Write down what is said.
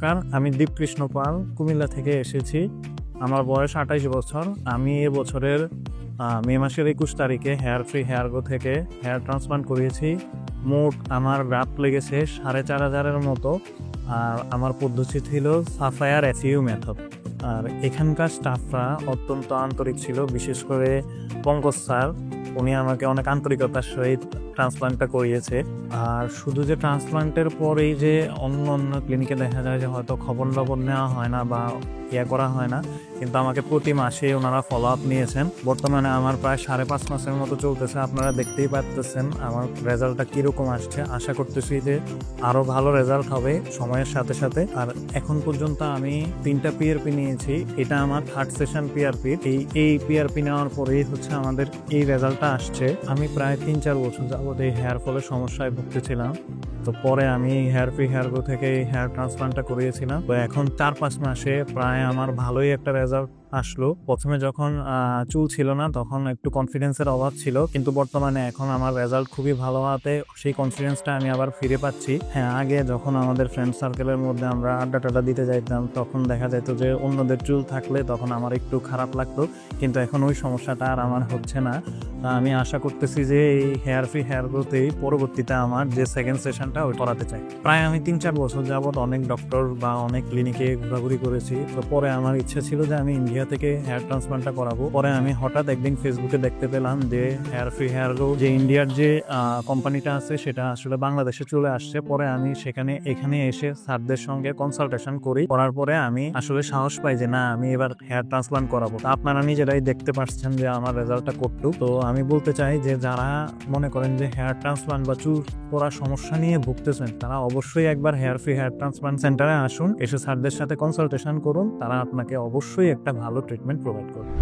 নমস্কার, আমি দীপকৃষ্ণ পাল কুমিল্লা থেকে এসেছি। আমার বয়স 28 বছর। আমি এ বছরের মে মাসের 21 তারিখে হেয়ার ফ্রি হেয়ার গো থেকে হেয়ার ট্রান্সপ্লান্ট করিয়েছি। মোট আমার রাত লেগেছে 4500-এর মতো। আর আমার পদ্ধতি ছিল সাফায়ার এসইউ মেথড। আর এখানকার স্টাফরা অত্যন্ত আন্তরিক ছিল, বিশেষ করে পঙ্কজ স্যার। উনি আমাকে অনেক আন্তরিকতার সহিত ট্রান্সপ্লান্টটা করিয়েছে। আর শুধু যে ট্রান্সপ্লান্টের পরেই যে অন্য অন্য ক্লিনিকে দেখা যায় যে হয়তো খবর নেওয়া হয় না বা করা হয় না, কিন্তু আমাকে প্রতি মাসে ওনারা ফলো আপ নিয়েছেন। বর্তমানে আমার প্রায় 5.5 মাসের মতো চলতেছে। আপনারা দেখতেই পাচ্ছেন আমার রেজাল্টটা কীরকম আসছে। আশা করতেছি যে আরও ভালো রেজাল্ট হবে সময়ের সাথে সাথে। আর এখন পর্যন্ত আমি 3টা পিআরপি নিয়েছি। এটা আমার 3rd সেশন পিআরপি। এই পিআরপি নেওয়ার পরেই হচ্ছে আমাদের এই রেজাল্টটা আসছে। আমি প্রায় 3-4 বছর যাবত এই হেয়ার ফলের সমস্যায় ভুগতেছিলাম। তো পরে আমি হেয়ার ফ্রি হেয়ার গো থেকে হেয়ার ট্রান্সপ্লান্টটা করিয়েছিলাম। তো এখন 4-5 মাসে প্রায় আমার ভালোই একটা রেজাল্ট আসলো। প্রথমে যখন চুল ছিল না তখন একটু কনফিডেন্সের অভাব ছিল, কিন্তু বর্তমানে এখন আমার রেজাল্ট খুবই ভালো হওয়াতে সেই কনফিডেন্সটা আমি আবার ফিরে পাচ্ছি। হ্যাঁ, আগে যখন আমাদের ফ্রেন্ড সার্কেলের মধ্যে আমরা আড্ডা দিতে যাইতাম তখন দেখা যেত যে অন্যদের চুল থাকলে তখন আমার একটু খারাপ লাগতো, কিন্তু এখন ওই সমস্যাটা আর আমার হচ্ছে না। আমি আশা করতেছি যে এই হেয়ার ফ্রি হেয়ার গ্রোতেই পরবর্তীতে আমার যে সেকেন্ড সেশনটা ওই করাতে চাই। প্রায় আমি 3-4 বছর যাবত অনেক ডক্টর বা অনেক ক্লিনিকে ঘোরাঘুরি করেছি। তো পরে আমার ইচ্ছা ছিল যে আমি ইন্ডিয়া থেকে হেয়ার ট্রান্সপ্লান্টটা করাবো। পরে আমি হঠাৎ একদিন ফেসবুকে দেখতে পেলাম যে হেয়ার ফ্রি হেয়ার গ্রো যে ইন্ডিয়ার যে কোম্পানিটা আছে সেটা আসলে বাংলাদেশে চলে আসছে। পরে আমি এখানে এসে স্যারদের সঙ্গে কনসালটেশন করার পরে আমি আসলে সাহস পাই যে না, আমি এবার হেয়ার ট্রান্সপ্লান্ট করাবো। আপনারা নিজেরাই দেখতে পাচ্ছেন যে আমার রেজাল্টটা কতটুকু। তো আমি বলতে চাই যে যারা মনে করেন যে হেয়ার ট্রান্সপ্লান্ট বা চুল পড়ার সমস্যা নিয়ে ভুগতেছেন, তারা অবশ্যই একবার হেয়ার ফ্রি হেয়ার ট্রান্সপ্লান্ট সেন্টারে আসুন, এসে স্যারদের সাথে কনসালটেশন করুন। তারা আপনাকে অবশ্যই একটা ভালো ট্রিটমেন্ট প্রোভাইড করবে।